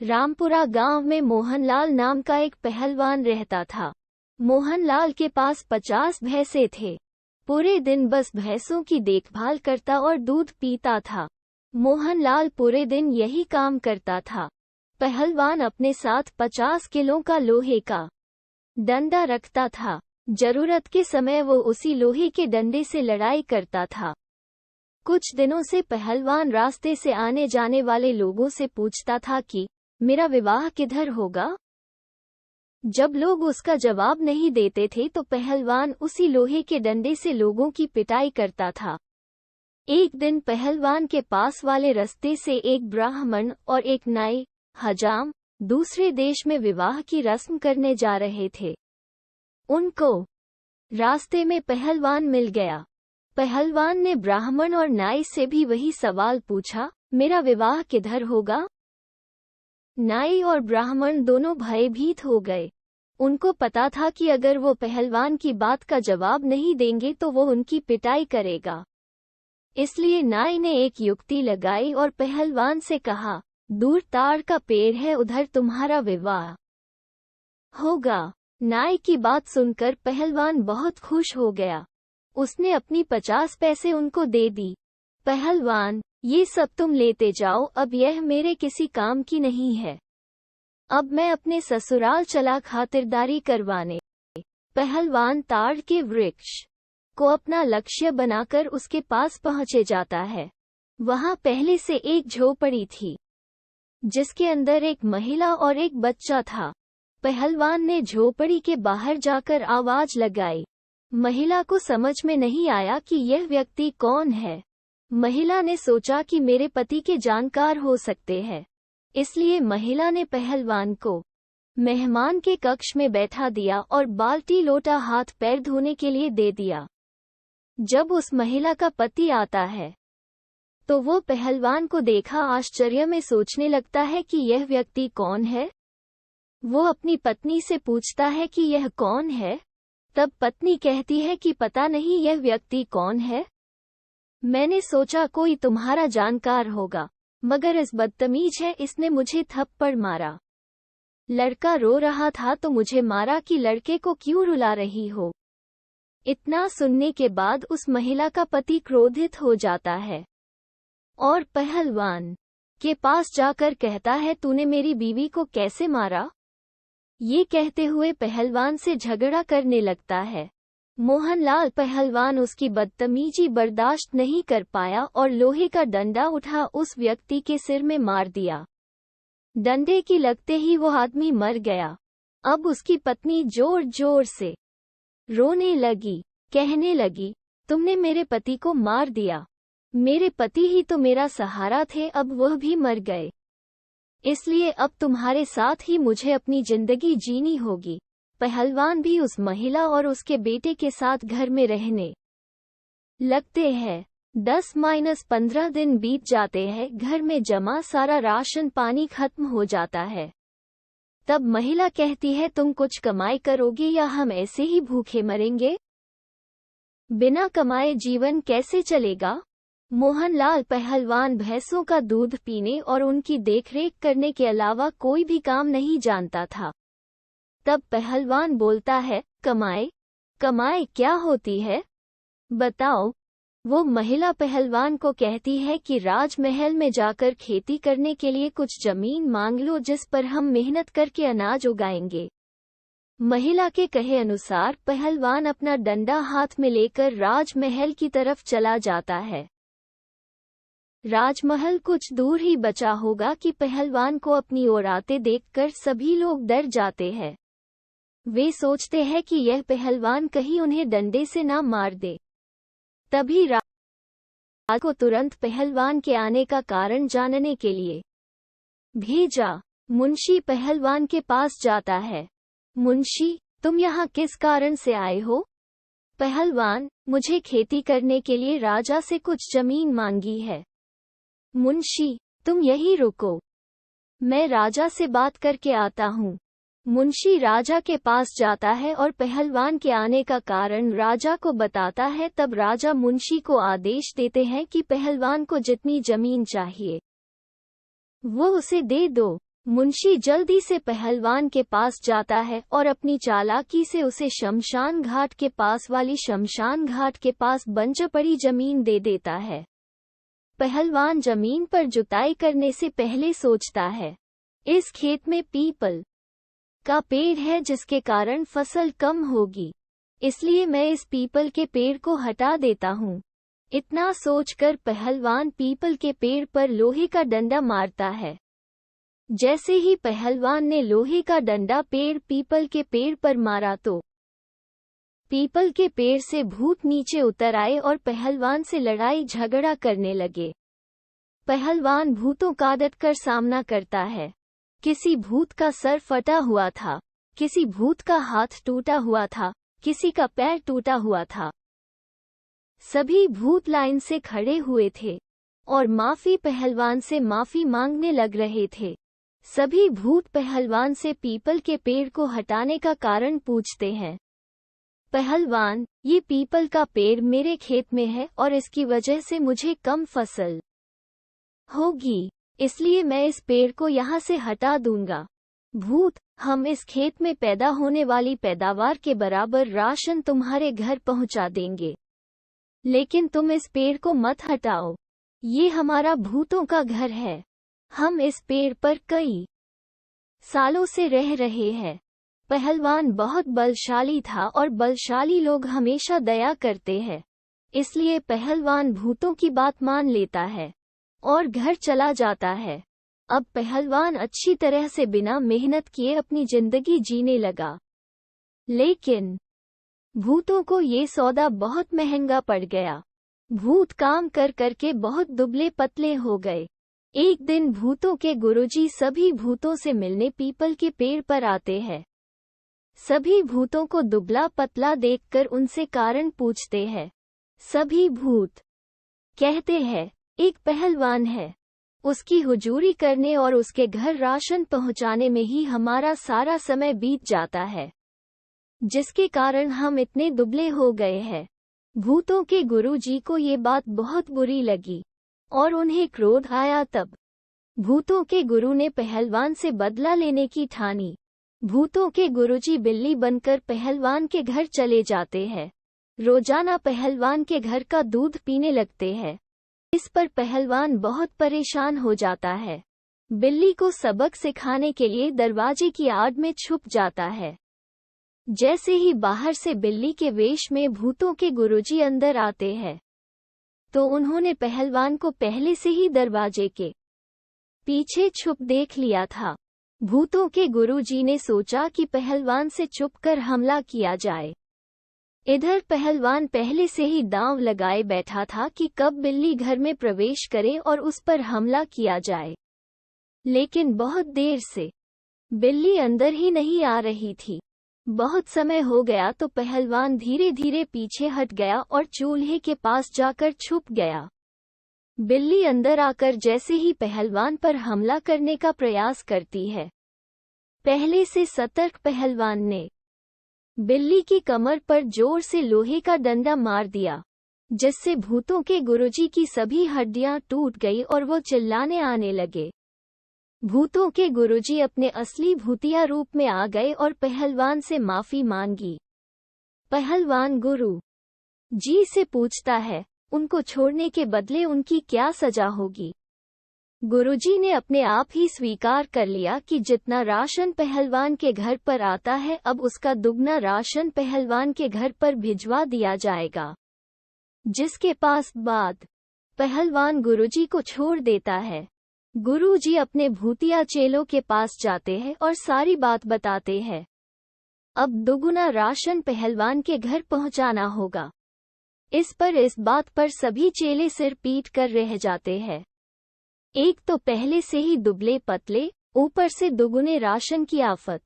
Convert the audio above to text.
रामपुरा गांव में मोहनलाल नाम का एक पहलवान रहता था। मोहनलाल के पास 50 भैंसे थे। पूरे दिन बस भैंसों की देखभाल करता और दूध पीता था। मोहनलाल पूरे दिन यही काम करता था। पहलवान अपने साथ 50 किलो का लोहे का डंडा रखता था। जरूरत के समय वो उसी लोहे के डंडे से लड़ाई करता था। कुछ दिनों से पहलवान रास्ते से आने जाने वाले लोगों से पूछता था कि मेरा विवाह किधर होगा। जब लोग उसका जवाब नहीं देते थे तो पहलवान उसी लोहे के डंडे से लोगों की पिटाई करता था। एक दिन पहलवान के पास वाले रास्ते से एक ब्राह्मण और एक नाई हजाम दूसरे देश में विवाह की रस्म करने जा रहे थे। उनको रास्ते में पहलवान मिल गया। पहलवान ने ब्राह्मण और नाई से भी वही सवाल पूछा, मेरा विवाह किधर होगा। नाई और ब्राह्मण दोनों भयभीत हो गए। उनको पता था कि अगर वो पहलवान की बात का जवाब नहीं देंगे तो वो उनकी पिटाई करेगा। इसलिए नाई ने एक युक्ति लगाई और पहलवान से कहा, दूर ताड़ का पेड़ है, उधर तुम्हारा विवाह होगा। नाई की बात सुनकर पहलवान बहुत खुश हो गया। उसने अपनी 50 पैसे उनको दे दी। पहलवान, ये सब तुम लेते जाओ, अब यह मेरे किसी काम की नहीं है। अब मैं अपने ससुराल चला खातिरदारी करवाने। पहलवान ताड़ के वृक्ष को अपना लक्ष्य बनाकर उसके पास पहुंचे जाता है। वहां पहले से एक झोपड़ी थी जिसके अंदर एक महिला और एक बच्चा था। पहलवान ने झोपड़ी के बाहर जाकर आवाज लगाई। महिला को समझ में नहीं आया कि यह व्यक्ति कौन है। महिला ने सोचा कि मेरे पति के जानकार हो सकते हैं, इसलिए महिला ने पहलवान को मेहमान के कक्ष में बैठा दिया और बाल्टी लोटा हाथ पैर धोने के लिए दे दिया। जब उस महिला का पति आता है तो वो पहलवान को देखा आश्चर्य में सोचने लगता है कि यह व्यक्ति कौन है। वो अपनी पत्नी से पूछता है कि यह कौन है। तब पत्नी कहती है कि पता नहीं यह व्यक्ति कौन है। मैंने सोचा कोई तुम्हारा जानकार होगा, मगर इस बदतमीज है, इसने मुझे थप्पड़ मारा। लड़का रो रहा था तो मुझे मारा कि लड़के को क्यों रुला रही हो। इतना सुनने के बाद उस महिला का पति क्रोधित हो जाता है और पहलवान के पास जाकर कहता है, तूने मेरी बीवी को कैसे मारा। ये कहते हुए पहलवान से झगड़ा करने लगता है। मोहनलाल पहलवान उसकी बदतमीजी बर्दाश्त नहीं कर पाया और लोहे का डंडा उठा उस व्यक्ति के सिर में मार दिया। डंडे की लगते ही वो आदमी मर गया। अब उसकी पत्नी जोर जोर से रोने लगी, कहने लगी, तुमने मेरे पति को मार दिया। मेरे पति ही तो मेरा सहारा थे, अब वह भी मर गए। इसलिए अब तुम्हारे साथ ही मुझे अपनी जिंदगी जीनी होगी। पहलवान भी उस महिला और उसके बेटे के साथ घर में रहने लगते हैं। 10-15 दिन बीत जाते हैं। घर में जमा सारा राशन पानी खत्म हो जाता है। तब महिला कहती है, तुम कुछ कमाई करोगे या हम ऐसे ही भूखे मरेंगे। बिना कमाए जीवन कैसे चलेगा। मोहनलाल पहलवान भैंसों का दूध पीने और उनकी देखरेख करने के अलावा कोई भी काम नहीं जानता था। तब पहलवान बोलता है, कमाई क्या होती है, बताओ। वो महिला पहलवान को कहती है कि राजमहल में जाकर खेती करने के लिए कुछ जमीन मांग लो जिस पर हम मेहनत करके अनाज उगाएंगे। महिला के कहे अनुसार पहलवान अपना डंडा हाथ में लेकर राजमहल की तरफ चला जाता है। राजमहल कुछ दूर ही बचा होगा कि पहलवान को अपनी ओर आते देखकर सभी लोग डर जाते हैं। वे सोचते हैं कि यह पहलवान कहीं उन्हें डंडे से ना मार दे। तभी राजा को तुरंत पहलवान के आने का कारण जानने के लिए भेजा। मुंशी पहलवान के पास जाता है। मुंशी, तुम यहाँ किस कारण से आए हो। पहलवान, मुझे खेती करने के लिए राजा से कुछ जमीन मांगी है। मुंशी, तुम यहीं रुको, मैं राजा से बात करके आता हूँ। मुंशी राजा के पास जाता है और पहलवान के आने का कारण राजा को बताता है। तब राजा मुंशी को आदेश देते हैं कि पहलवान को जितनी जमीन चाहिए वो उसे दे दो। मुंशी जल्दी से पहलवान के पास जाता है और अपनी चालाकी से उसे शमशान घाट के पास वाली शमशान घाट के पास बंजर पड़ी जमीन दे देता है। पहलवान जमीन पर जुताई करने से पहले सोचता है, इस खेत में पीपल का पेड़ है जिसके कारण फसल कम होगी, इसलिए मैं इस पीपल के पेड़ को हटा देता हूँ। इतना सोचकर पहलवान पीपल के पेड़ पर लोहे का डंडा मारता है। जैसे ही पहलवान ने लोहे का डंडा पीपल के पेड़ पर मारा तो पीपल के पेड़ से भूत नीचे उतर आए और पहलवान से लड़ाई झगड़ा करने लगे। पहलवान भूतों का डट कर सामना करता है। किसी भूत का सर फटा हुआ था, किसी भूत का हाथ टूटा हुआ था, किसी का पैर टूटा हुआ था। सभी भूत लाइन से खड़े हुए थे और पहलवान से माफी मांगने लग रहे थे। सभी भूत पहलवान से पीपल के पेड़ को हटाने का कारण पूछते हैं। पहलवान, ये पीपल का पेड़ मेरे खेत में है और इसकी वजह से मुझे कम फसल होगी, इसलिए मैं इस पेड़ को यहाँ से हटा दूंगा। भूत, हम इस खेत में पैदा होने वाली पैदावार के बराबर राशन तुम्हारे घर पहुँचा देंगे, लेकिन तुम इस पेड़ को मत हटाओ। ये हमारा भूतों का घर है। हम इस पेड़ पर कई सालों से रह रहे हैं। पहलवान बहुत बलशाली था और बलशाली लोग हमेशा दया करते हैं, इसलिए पहलवान भूतों की बात मान लेता है और घर चला जाता है। अब पहलवान अच्छी तरह से बिना मेहनत किए अपनी जिंदगी जीने लगा, लेकिन भूतों को ये सौदा बहुत महंगा पड़ गया। भूत काम कर करके बहुत दुबले पतले हो गए। एक दिन भूतों के गुरुजी सभी भूतों से मिलने पीपल के पेड़ पर आते हैं। सभी भूतों को दुबला पतला देखकर उनसे कारण पूछते हैं। सभी भूत कहते हैं, एक पहलवान है, उसकी हुजूरी करने और उसके घर राशन पहुंचाने में ही हमारा सारा समय बीत जाता है, जिसके कारण हम इतने दुबले हो गए हैं। भूतों के गुरुजी को ये बात बहुत बुरी लगी और उन्हें क्रोध आया। तब भूतों के गुरु ने पहलवान से बदला लेने की ठानी। भूतों के गुरुजी बिल्ली बनकर पहलवान के घर चले जाते हैं। रोजाना पहलवान के घर का दूध पीने लगते हैं। इस पर पहलवान बहुत परेशान हो जाता है। बिल्ली को सबक सिखाने के लिए दरवाजे की आड़ में छुप जाता है। जैसे ही बाहर से बिल्ली के वेश में भूतों के गुरुजी अंदर आते हैं, तो उन्होंने पहलवान को पहले से ही दरवाजे के पीछे छुप देख लिया था। भूतों के गुरुजी ने सोचा कि पहलवान से छुपकर हमला किया जाए। इधर पहलवान पहले से ही दांव लगाए बैठा था कि कब बिल्ली घर में प्रवेश करे और उस पर हमला किया जाए, लेकिन बहुत देर से बिल्ली अंदर ही नहीं आ रही थी। बहुत समय हो गया तो पहलवान धीरे धीरे पीछे हट गया और चूल्हे के पास जाकर छुप गया। बिल्ली अंदर आकर जैसे ही पहलवान पर हमला करने का प्रयास करती है, पहले से सतर्क पहलवान ने बिल्ली की कमर पर जोर से लोहे का डंडा मार दिया, जिससे भूतों के गुरुजी की सभी हड्डियां टूट गई और वो चिल्लाने आने लगे। भूतों के गुरुजी अपने असली भूतिया रूप में आ गए और पहलवान से माफी मांगी। पहलवान गुरु जी से पूछता है, उनको छोड़ने के बदले उनकी क्या सजा होगी। गुरुजी ने अपने आप ही स्वीकार कर लिया कि जितना राशन पहलवान के घर पर आता है, अब उसका दुगना राशन पहलवान के घर पर भिजवा दिया जाएगा। जिसके पास बाद पहलवान गुरुजी को छोड़ देता है। गुरुजी अपने भूतिया चेलों के पास जाते हैं और सारी बात बताते हैं। अब दुगुना राशन पहलवान के घर पहुंचाना होगा। इस बात पर सभी चेले सिर पीट कर रह जाते हैं। एक तो पहले से ही दुबले पतले, ऊपर से दुगुने राशन की आफत।